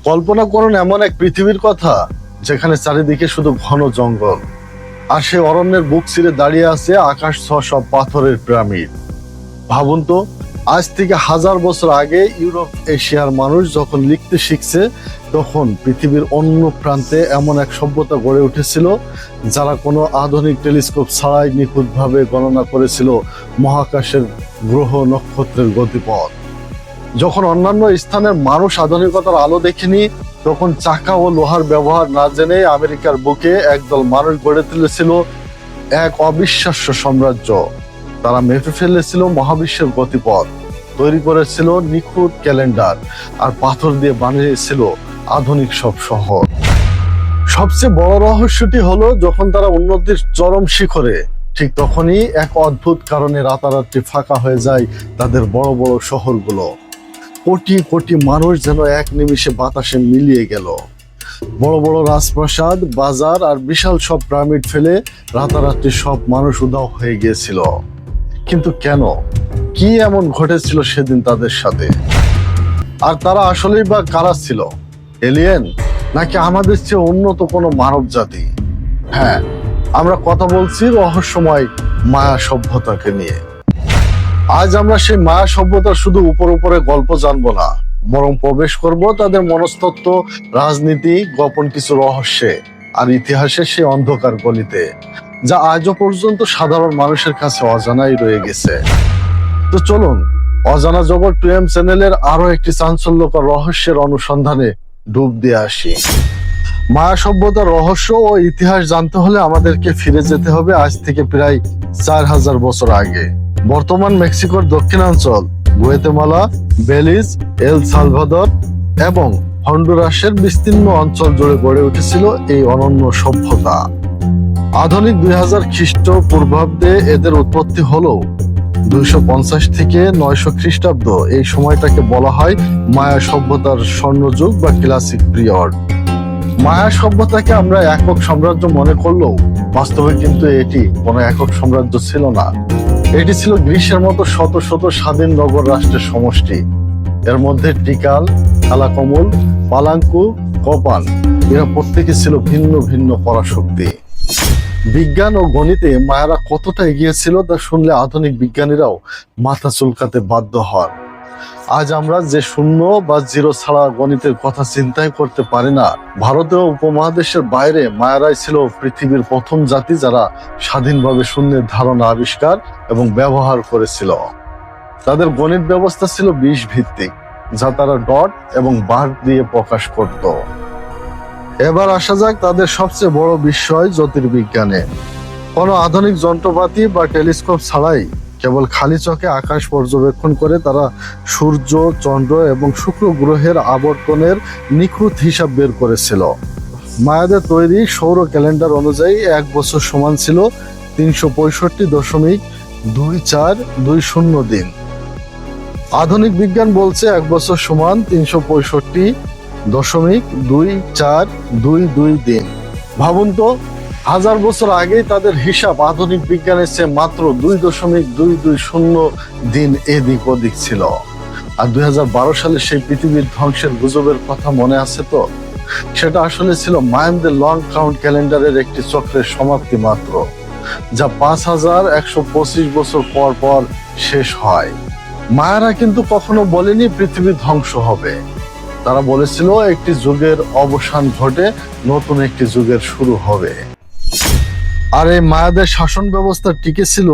কল্পনা করুন এমন এক পৃথিবীর কথা যেখানে চারিদিকে শুধু ঘন জঙ্গল, আর সে অরণ্যের বুক চিরে দাঁড়িয়ে আছে আকাশ ছোঁয়া সব পাথরের পিরামিড। ভাবুন তো, আজ থেকে 1000 বছর আগে ইউরোপ এশিয়ার মানুষ যখন লিখতে শিখছে, তখন পৃথিবীর অন্য প্রান্তে এমন এক সভ্যতা গড়ে উঠেছিল যারা কোনো আধুনিক টেলিস্কোপ ছাড়াই নিখুঁতভাবে গণনা করেছিল মহাকাশের গ্রহ নক্ষত্রের গতিপথ। যখন অন্যান্য স্থানের মানুষ আধুনিকতার আলো দেখেনি, তখন চাকা ও লোহার ব্যবহার না জেনে আমেরিকার বুকে একদল মানুষ গড়ে তুলেছিল এক অবিশ্বাস্য সাম্রাজ্য। তারা মেপে ফেলেছিল মহাবিশ্বের গতিপথ, তৈরি করেছিল নিখুঁত ক্যালেন্ডার, আর পাথর দিয়ে বানিয়েছিল আধুনিক সব শহর। সবচেয়ে বড় রহস্যটি হলো, যখন তারা উন্নতির চরম শিখরে, ঠিক তখনই এক অদ্ভুত কারণে রাতারাতি ফাঁকা হয়ে যায় তাদের বড় বড় শহরগুলো। কোটি কোটি মানুষ যেন এক নিমিষে বাতাসে মিলিয়ে গেল। বড় বড় রাজপ্রাসাদ, বাজার আর বিশাল সব পিরামিড ফেলে রাতারাতি সব মানুষ উধাও হয়ে গিয়েছিল। কিন্তু কেন? কি এমন ঘটেছিল সেদিন তাদের সাথে? আর তারা আসলেই বা কারা ছিল? এলিয়েন, নাকি আমাদের চেয়ে উন্নত কোনো মানব জাতি? হ্যাঁ, আমরা কথা বলছি রহস্যময় মায়া সভ্যতাকে নিয়ে। আজ আমরা সেই মায়া সভ্যতার শুধু উপরে গল্প জানবো না, বরং প্রবেশ করব তাদের মনস্তত্ত্ব, রাজনীতি, গোপন কিছু রহস্যে আর ইতিহাসের সেই অন্ধকার গলিতে, যা আজও পর্যন্ত সাধারণ মানুষের কাছে অজানাই রয়ে গেছে। তো চলুন অজানা জগৎ 2M চ্যানেলের আরো একটি চাঞ্চল্যকর রহস্যের অনুসন্ধানে ডুব দিয়ে আসি। মায়া সভ্যতার রহস্য ও ইতিহাস জানতে হলে আমাদেরকে ফিরে যেতে হবে আজ থেকে প্রায় 4000 বছর আগে। বর্তমান মেক্সিকোর দক্ষিণাঞ্চল, গুয়াতেমালা, বেলিজ, এল সালভাদর এবং হন্ডুরাসের বিস্তীর্ণ অঞ্চল জুড়ে গড়ে উঠেছিল এই অনন্য সভ্যতা। আধুনিক 2000 খ্রিস্টপূর্বাব্দে এদের উৎপত্তি হলো 250 থেকে 900 খ্রিস্টাব্দ। এই সময়টাকে বলা হয় মায়া সভ্যতার স্বর্ণযুগ বা ক্লাসিক পিরিয়ড। মায়া সভ্যতাকে আমরা একক সাম্রাজ্য মনে করলেও বাস্তবে কিন্তু এটি কোনো একক সাম্রাজ্য ছিল না। এটি ছিল গ্রীসের মতো শত শত স্বাধীন নগর রাষ্ট্রের সমষ্টি। এর মধ্যে টিকাল, কালাকমল, পালাঙ্কু, কপান, এরা প্রত্যেকে ছিল ভিন্ন ভিন্ন পরাশক্তি। বিজ্ঞান ও গণিতে মায়ারা কতটা এগিয়ে ছিল তা শুনলে আধুনিক বিজ্ঞানীরাও মাথা চুলকাতে বাধ্য হন। আজ আমরা যে শূন্য বা জিরো ছাড়া গণিতের কথা চিন্তাই করতে পারি না। ভারতীয় উপমহাদেশের বাইরে মায়ারাই ছিল পৃথিবীর প্রথম জাতি যারা স্বাধীনভাবে শূন্যের ধারণা আবিষ্কার এবং ব্যবহার করেছিল। তাদের গণিত ব্যবস্থা ছিল বিষ ভিত্তিক, যা তারা ডট এবং বার দিয়ে প্রকাশ করত। এবার আসা যাক তাদের সবচেয়ে বড় বিস্ময় জ্যোতির্বিজ্ঞানে। কোনো আধুনিক যন্ত্রপাতি বা টেলিস্কোপ ছাড়াই কেবল খালি চোখে আকাশ পর্যবেক্ষণ করে তারা সূর্য, চন্দ্র এবং শুক্র গ্রহের আবর্তনের নিখুঁত হিসাব বের করেছিল। মায়াদের তৈরি সৌর ক্যালেন্ডার অনুযায়ী এক বছর সমান ছিল 365.2420 দিন। আধুনিক বিজ্ঞান বলছে এক বছর সমান 365.2422 দিন। ভাবুন তো, 1000 বছর আগেই তাদের হিসাব আধুনিক বিজ্ঞানের চেয়ে মাত্র 2.220 দিন এদিক ওদিক ছিল। আর 2012 সালে সেই পৃথিবীর ধ্বংসের গুজবের কথা মনে আছে তো? সেটা আসলে ছিল মায়ানদের লং কাউন্ট ক্যালেন্ডারের একটি চক্রের সমাপ্তি মাত্র, যা 5125 বছর পর পর শেষ হয়। মায়ারা কিন্তু কখনো বলেনি পৃথিবী ধ্বংস হবে। তারা বলেছিল একটি যুগের অবসান ঘটে নতুন একটি যুগের শুরু হবে। আর এই মায়াদের শাসন ব্যবস্থা টিকে ছিল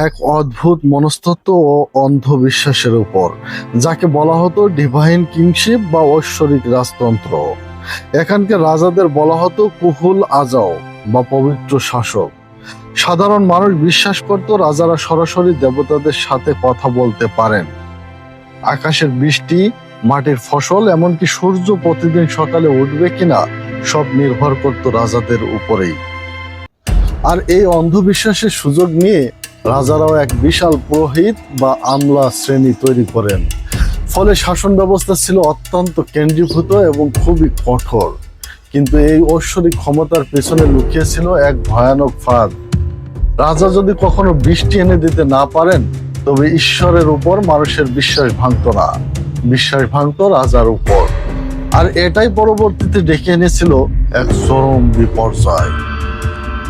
এক অদ্ভুত মনস্তত্ত্ব ও অন্ধবিশ্বাসের উপর, যাকে বলা হতো ডিভাইন কিংশিপ বা ঐশ্বরিক রাজতন্ত্র। এখানকার রাজাদের বলা হতো কুহুল আজাও বা পবিত্র শাসক। সাধারণ মানুষ বিশ্বাস করত রাজারা সরাসরি দেবতাদের সাথে কথা বলতে পারেন। আকাশের বৃষ্টি, মাটির ফসল, এমনকি সূর্য প্রতিদিন সকালে উঠবে কিনা সব নির্ভর করত রাজাদের উপরেই। আর এই অন্ধবিশ্বাসের সুযোগ নিয়ে রাজারাও এক বিশাল পুরোহিত বা আমলা শ্রেণী তৈরি করেন। ফলে শাসন ব্যবস্থা ছিল অত্যন্ত কেন্দ্রীভূত এবং খুবই কঠোর। কিন্তু এই ঐশ্বরিক ক্ষমতার পেছনে লুকিয়ে ছিল এক ভয়ানক ফাঁদ। রাজা যদি কখনো বৃষ্টি এনে দিতে না পারেন, তবে ঈশ্বরের উপর মানুষের বিশ্বাস ভাঙত না, বিশ্বাস ভাঙত রাজার উপর। আর এটাই পরবর্তীতে ডেকে এনেছিল এক চরম বিপর্যয়।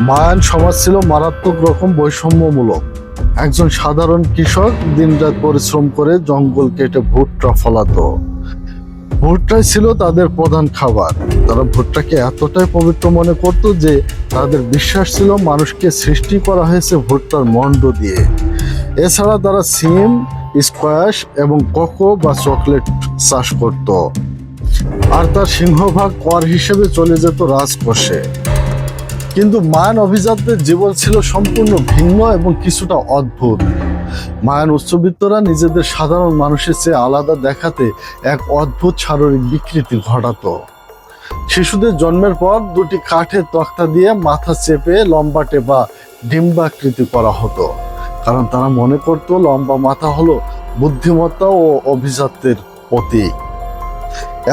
মায়ান সমাজ ছিল মারাত্মক রকম বৈষম্যমূলক। একজন সাধারণ কৃষক দিনরাত পরিশ্রম করে জঙ্গল কেটে ভুট্টা ফলাতো। ভুট্টাই ছিল তাদের প্রধান খাবার। তারা ভুট্টাকে এতটাই পবিত্র মনে করত যে তাদের বিশ্বাস ছিল মানুষকে সৃষ্টি করা হয়েছে ভুট্টার মণ্ড দিয়ে। এছাড়া তারা সিম, স্কোয়াশ এবং কোকো বা চকলেট চাষ করত। আর তার সিংহভাগ কর হিসেবে চলে যেত রাজকোষে। কিন্তু মায়ান অভিজাতদের জীবন ছিল সম্পূর্ণ ভিন্ন এবং কিছুটা অদ্ভুত। মায়ান উচ্চবিত্তরা নিজেদের সাধারণ মানুষের চেয়ে আলাদা দেখাতে এক অদ্ভুত শারীরিক বিকৃতি ঘটাতো। শিশুদের জন্মের পর দুটি কাঠের তক্তা দিয়ে মাথা চেপে লম্বাটে বা ডিম্বাকৃতি করা হতো, কারণ তারা মনে করত লম্বা মাথা হলো বুদ্ধিমত্তা ও অভিজাত্যের প্রতীক।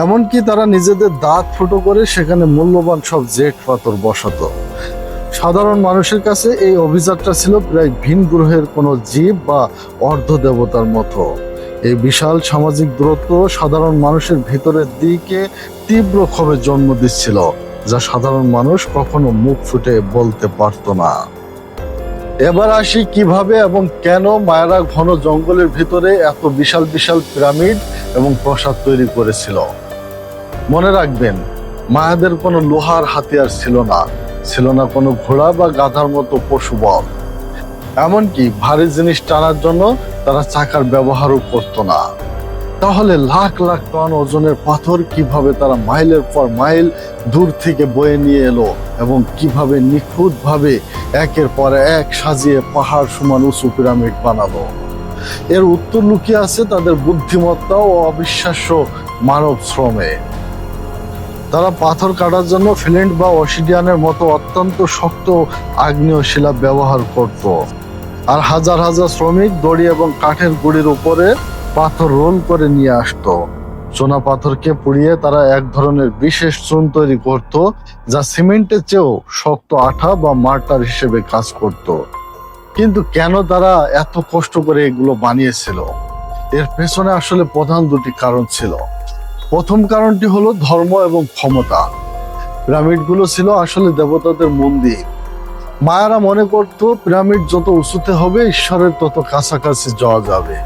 এমনকি তারা নিজেদের দাঁত ফুটো করে সেখানে মূল্যবান সব জেট পাথর বসাতো। সাধারণ মানুষের কাছে এই অভিযাত্রা ছিল প্রায় ভিন গ্রহের কোনো জীব বা অর্ধ দেবতার মতো। এই বিশাল সামাজিক দূরত্ব সাধারণ মানুষের ভিতরের দিকে তীব্র ক্ষোভের জন্ম দিচ্ছিল, যা সাধারণ মানুষ কখনো মুখ ফুটে বলতে পারত না। এবার আসি কিভাবে এবং কেন মায়ারা ঘন জঙ্গলের ভিতরে এত বিশাল বিশাল পিরামিড এবং প্রাসাদ তৈরি করেছিল। মনে রাখবেন, মায়াদের কোনো লোহার হাতিয়ার ছিল না, ছিল না কোনো ঘোড়া বা গাধার মতো পশুবল। এমনকি ভারী জিনিস টানার জন্য তারা চাকার ব্যবহারও করত না। তাহলে লাখ লাখ টন ওজনের পাথর কিভাবে তারা মাইলের পর মাইল দূর থেকে বয়ে নিয়ে এলো এবং কিভাবে নিখুঁতভাবে একের পর এক সাজিয়ে পাহাড় সমান উঁচু পিরামিড বানালো? এর উত্তর লুকিয়ে আছে তাদের বুদ্ধিমত্তা ও অবিশ্বাস্য মানব শ্রমে। তারা পাথর কাটার জন্য ফ্লিন্ট বা অবসিডিয়ানের মতো অত্যন্ত শক্ত আগ্নেয় শিলা ব্যবহার করত। আর হাজার হাজার শ্রমিক দড়ি এবং কাঠের গুঁড়ির উপরে পাথর রোল করে নিয়ে আসতো। চুনা পাথরকে পুড়িয়ে তারা এক ধরনের বিশেষ চুন তৈরি করত, যা সিমেন্টের চেয়েও শক্ত আঠা বা মার্টার হিসেবে কাজ করত। কিন্তু কেন তারা এত কষ্ট করে এগুলো বানিয়েছিল? এর পেছনে আসলে প্রধান দুটি কারণ ছিল। প্রথম কারণটি হলো ধর্ম এবং ক্ষমতা। পিরামিডগুলো ছিল আসলে দেবতাদের মন্দির। মায়ারা মনে করত পিরামিড যত উঁচুতে হবে ঈশ্বরের তত কাছাকাছি যাওয়া যাবে।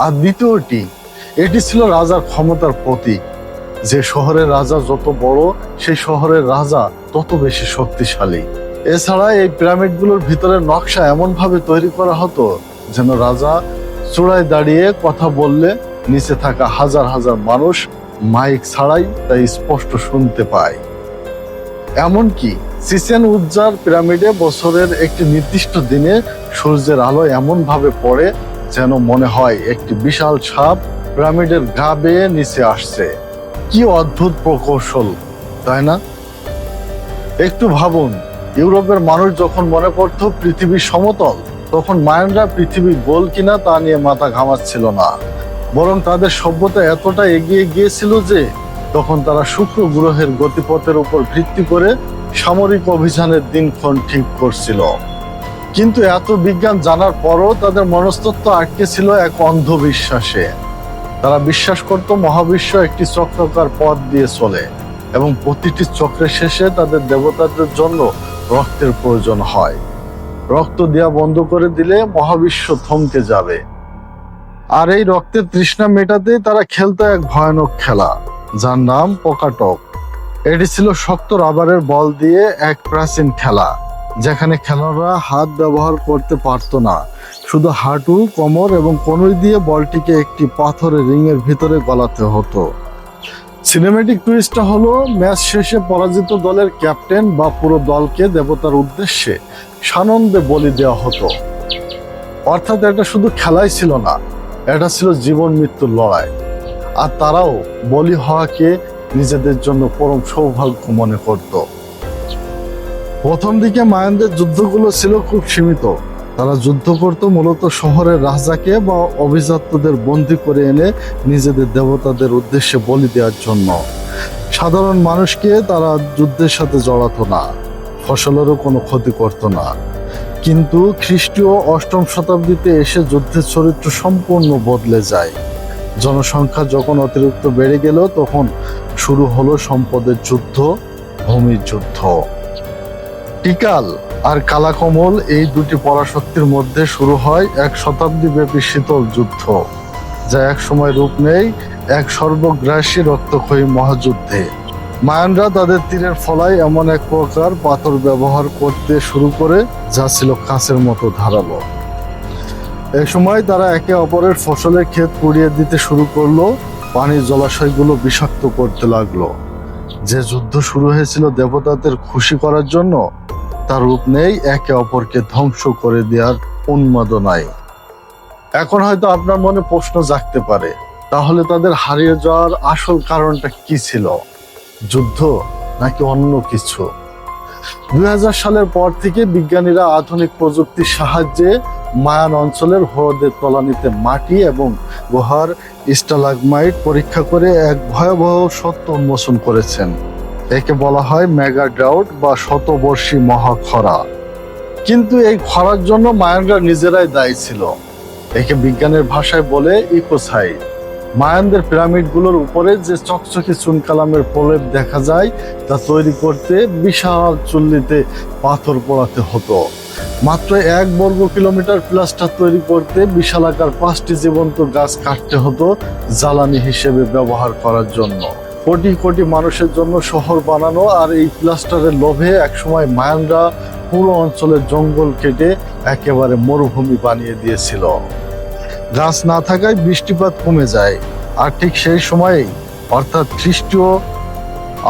আর দ্বিতীয়টি, এটি ছিল রাজার ক্ষমতার প্রতীক। যে শহরের রাজা যত বড়, সেই শহরের রাজা তত বেশি শক্তিশালী। এছাড়া এই পিরামিডগুলোর ভিতরে নকশা এমন ভাবে তৈরি করা হতো যেন রাজা চূড়ায় দাঁড়িয়ে কথা বললে নিচে থাকা হাজার হাজার মানুষ মাইক ছাড়াই তাই স্পষ্ট শুনতে পায়। এমনকি চিচেন উজ্জার পিরামিডে বছরের একটি নির্দিষ্ট দিনে সূর্যের আলো এমন ভাবে পড়ে যেন মনে হয় একটি বিশাল সাপ পিরামিডের গা বেয়ে নিচে আসছে। কি অদ্ভুত প্রকৌশল, তাই না? একটু ভাবুন, ইউরোপের মানুষ যখন মনে করত পৃথিবী সমতল, তখন মায়ানরা পৃথিবী গোল কিনা তা নিয়ে মাথা ঘামাচ্ছিল না। বরং তাদের সভ্যতা এতটা এগিয়ে গিয়েছিল যে তখন তারা শুক্র গ্রহের গতিপথের উপর ভিত্তি করে সামরিক অভিযানের দিনক্ষণ ঠিক করছিল। কিন্তু এত বিজ্ঞান জানার পরও তাদের মনস্তত্ত্ব আটকে ছিল এক অন্ধবিশ্বাসে। তারা বিশ্বাস করত মহাবিশ্ব একটি চক্রাকার পথ দিয়ে চলে এবং প্রতিটি চক্রের শেষে তাদের দেবতাদের জন্য রক্তের প্রয়োজন হয়। রক্ত দেওয়া বন্ধ করে দিলে মহাবিশ্ব থমকে যাবে। আর এই রক্তের তৃষ্ণা মেটাতে তারা খেলতো এক ভয়ানক খেলা, যার নাম পকাটক। এটি ছিল শক্ত রাবারের বল দিয়ে এক প্রাচীন খেলা, যেখানে খেলোয়াড়রা হাত ব্যবহার করতে পারতো না। শুধু হাঁটু, কোমর এবং কনুই দিয়ে বলটিকে একটি পাথরের রিংয়ের ভিতরে গলাতে হতো। সিনেমেটিক টুইস্টটা হলো, ম্যাচ শেষে পরাজিত দলের ক্যাপ্টেন বা পুরো দলকে দেবতার উদ্দেশ্যে সানন্দে বলি দেওয়া হতো। অর্থাৎ এটা শুধু খেলাই ছিল না, এটা ছিল জীবন মৃত্যুর লড়াই। আর তারাও বলি হওয়াকে নিজেদের জন্য পরম সৌভাগ্য মনে করত। প্রথম দিকে মায়ানদের যুদ্ধগুলো ছিল খুব সীমিত। তারা যুদ্ধ করত মূলত শহরের রাজাকে বা অভিজাতদের বন্দী করে এনে নিজেদের দেবতাদের উদ্দেশ্যে বলি দেওয়ার জন্য। সাধারণ মানুষকে তারা যুদ্ধের সাথে জড়াতো না, ফসলেরও কোনো ক্ষতি করত না। কিন্তু খ্রিস্টীয় 8ম শতাব্দীতে এসে যুদ্ধের চরিত্র সম্পূর্ণ বদলে যায়। জনসংখ্যা যখন অতিরিক্ত বেড়ে গেল তখন শুরু হলো সম্পদের যুদ্ধ, ভূমির যুদ্ধ। টিকাল আর কালাকমল এই দুটি পরাশক্তির মধ্যে শুরু হয় এক শতাব্দী ব্যাপী শীতল যুদ্ধ, যা এক সময় রূপ নেয় এক সর্বগ্রাসী রক্তক্ষয়ী মহাযুদ্ধে। মায়ানরা তাদের তীরের ফলায় এমন এক প্রকার পাথর ব্যবহার করতে শুরু করে যা ছিল কাঁচের মতো ধারালো। এই সময় তারা একে অপরের ফসলের ক্ষেত পুড়িয়ে দিতে শুরু করলো, পানির জলাশয়গুলো বিষাক্ত করতে লাগলো। যে যুদ্ধ শুরু হয়েছিল দেবতাদের খুশি করার জন্য, তার রূপ নেই একে অপরকে ধ্বংস করে দেওয়ার উন্মাদনায়। এখন হয়তো আপনার মনে প্রশ্ন জাগতে পারে, তাহলে তাদের হারিয়ে যাওয়ার আসল কারণটা কি ছিল? যুদ্ধ নাকি অন্য কিছু? 2000 সালের পর থেকে বিজ্ঞানীরা আধুনিক প্রযুক্তির সাহায্যে মায়ান অঞ্চলের হ্রদের তলানিতে মাটি এবং গুহার স্টালাগমাইট পরীক্ষা করে এক ভয়াবহ সত্য উন্মোচন করেছেন। একে বলা হয় মেগা ড্রাউট বা শতবর্ষী মহাখরা। কিন্তু এই খরার জন্য মায়ানরা নিজেরাই দায়ী ছিল। একে বিজ্ঞানের ভাষায় বলে ইকোসাইড। মায়ানদের পিরামিডগুলোর উপরে যে চকচকে চুনকালামের প্রলেপ দেখা যায়, তা তৈরি করতে বিশাল চুল্লিতে পাথর পোড়াতে হতো। মাত্র 1 বর্গ কিলোমিটার প্লাস্টার তৈরি করতে বিশালাকার 5টি জীবন্ত গাছ কাটতে হতো জ্বালানি হিসেবে ব্যবহার করার জন্য। কোটি কোটি মানুষের জন্য শহর বানানো আর এই প্লাস্টারের লোভে একসময় মায়ানরা পুরো অঞ্চলের জঙ্গল কেটে একেবারে মরুভূমি বানিয়ে দিয়েছিল। গাছ না থাকায় বৃষ্টিপাত কমে যায়, আর ঠিক সেই সময়েই অর্থাৎ খ্রিস্টীয়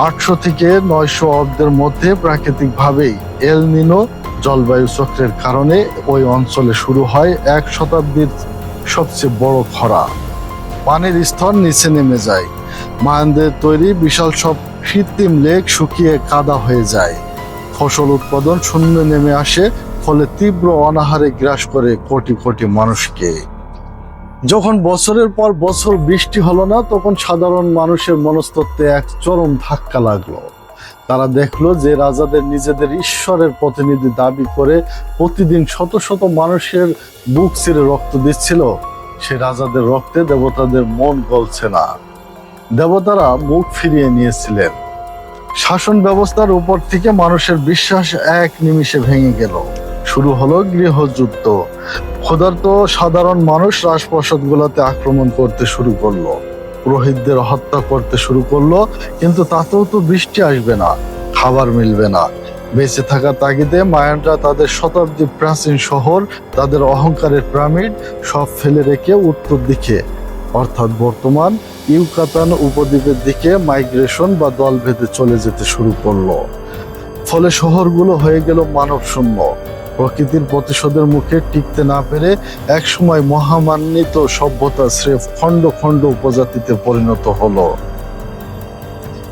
800 থেকে 900 অব্দের মধ্যে প্রাকৃতিকভাবেই এল নিনো জলবায়ু চক্রের কারণে ওই অঞ্চলে শুরু হয় এক শতাব্দীর সবচেয়ে বড় খরা। পানির স্তর নিচে নেমে যায়, মায়ানদের তৈরি বিশাল সব কৃত্রিম লেক শুকিয়ে কাদা হয়ে যায়, ফসল উৎপাদন শূন্যে নেমে আসে, ফলে তীব্র অনাহারে গ্রাস করে কোটি কোটি মানুষকে। যখন বছরের পর বছর বৃষ্টি হলো না, তখন সাধারণ মানুষের মনস্তত্ত্বে এক চরম ধাক্কা লাগলো। তারা দেখলো যে রাজাদের নিজেদের ঈশ্বরের প্রতিনিধি দাবি করে প্রতিদিন শত শত মানুষের বুক চিরে রক্ত দিচ্ছিল, সে রাজাদের রক্তে দেবতাদের মন গলছে না। দেবতারা মুখ ফিরিয়ে নিয়েছিলেন। শাসন ব্যবস্থার উপর থেকে মানুষের বিশ্বাস এক নিমিষে ভেঙে গেল। শুরু হলো গৃহযুদ্ধ। ক্ষুধার্ত সাধারণ মানুষ রাজপ্রাসাদগুলোতে আক্রমণ করতে শুরু করলো, পুরোহিতদের হত্যা করতে শুরু করলো। কিন্তু তাতেও তো বৃষ্টি আসবে না, খাবার মিলবে না। বেঁচে থাকা তাগিদে মায়ানরা তাদের শতাব্দী প্রাচীন শহর, তাদের অহংকারের পিরামিড সব ফেলে রেখে উত্তর দিকে অর্থাৎ বর্তমান ইউকাতান উপদ্বীপের দিকে মাইগ্রেশন বা দল ভেদে চলে যেতে শুরু করলো। ফলে শহরগুলো হয়ে গেল মানব শূন্য। প্রকৃতির প্রতিশোধের মুখে টিকতে না পেরে একসময় মহামান্বিত সভ্যতা স্রেফ খণ্ড খণ্ড উপজাতিতে পরিণত হলো।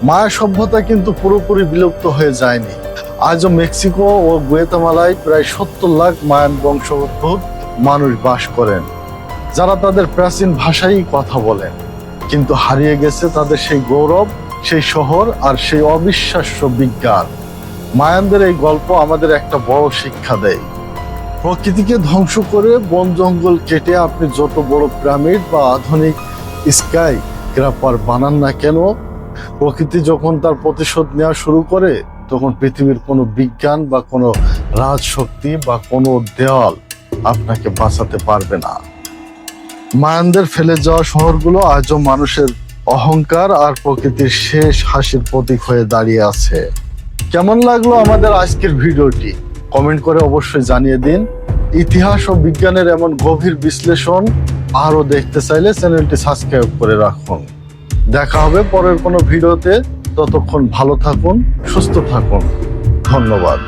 মায়া সভ্যতা কিন্তু পুরোপুরি বিলুপ্ত হয়ে যায়নি। আজও মেক্সিকো ও গুয়েতামালায় প্রায় 70 লাখ মায়ান বংশোদ্ভূত মানুষ বাস করেন, যারা তাদের প্রাচীন ভাষায় কথা বলেন। কিন্তু হারিয়ে গেছে তাদের সেই গৌরব, সেই শহর আর সেই অবিশ্বাস্য বিজ্ঞান। মায়ানদের এই গল্প আমাদের একটা বড় শিক্ষা দেয়। প্রকৃতিকে ধ্বংস করে বন জঙ্গল কেটে আপনি যত বড় পিরামিড বা আধুনিক স্কাই ক্র্যাপার বানান না কেন, প্রকৃতি যখন তার প্রতিশোধ নেওয়া শুরু করে, তখন পৃথিবীর কোনো বিজ্ঞান বা কোনো রাজশক্তি বা কোনো দেওয়াল আপনাকে বাঁচাতে পারবে না। মায়ানদের ফেলে যাওয়া শহরগুলো আজও মানুষের অহংকার আর প্রকৃতির শেষ হাসির প্রতীক হয়ে দাঁড়িয়ে আছে। কেমন লাগলো আমাদের আজকের ভিডিওটি? কমেন্ট করে অবশ্যই জানিয়ে দিন। ইতিহাস ও বিজ্ঞানের এমন গভীর বিশ্লেষণ আরো দেখতে চাইলে চ্যানেলটি সাবস্ক্রাইব করে রাখুন। দেখা হবে পরের কোনো ভিডিওতে। ততক্ষণ ভালো থাকুন, সুস্থ থাকুন। ধন্যবাদ।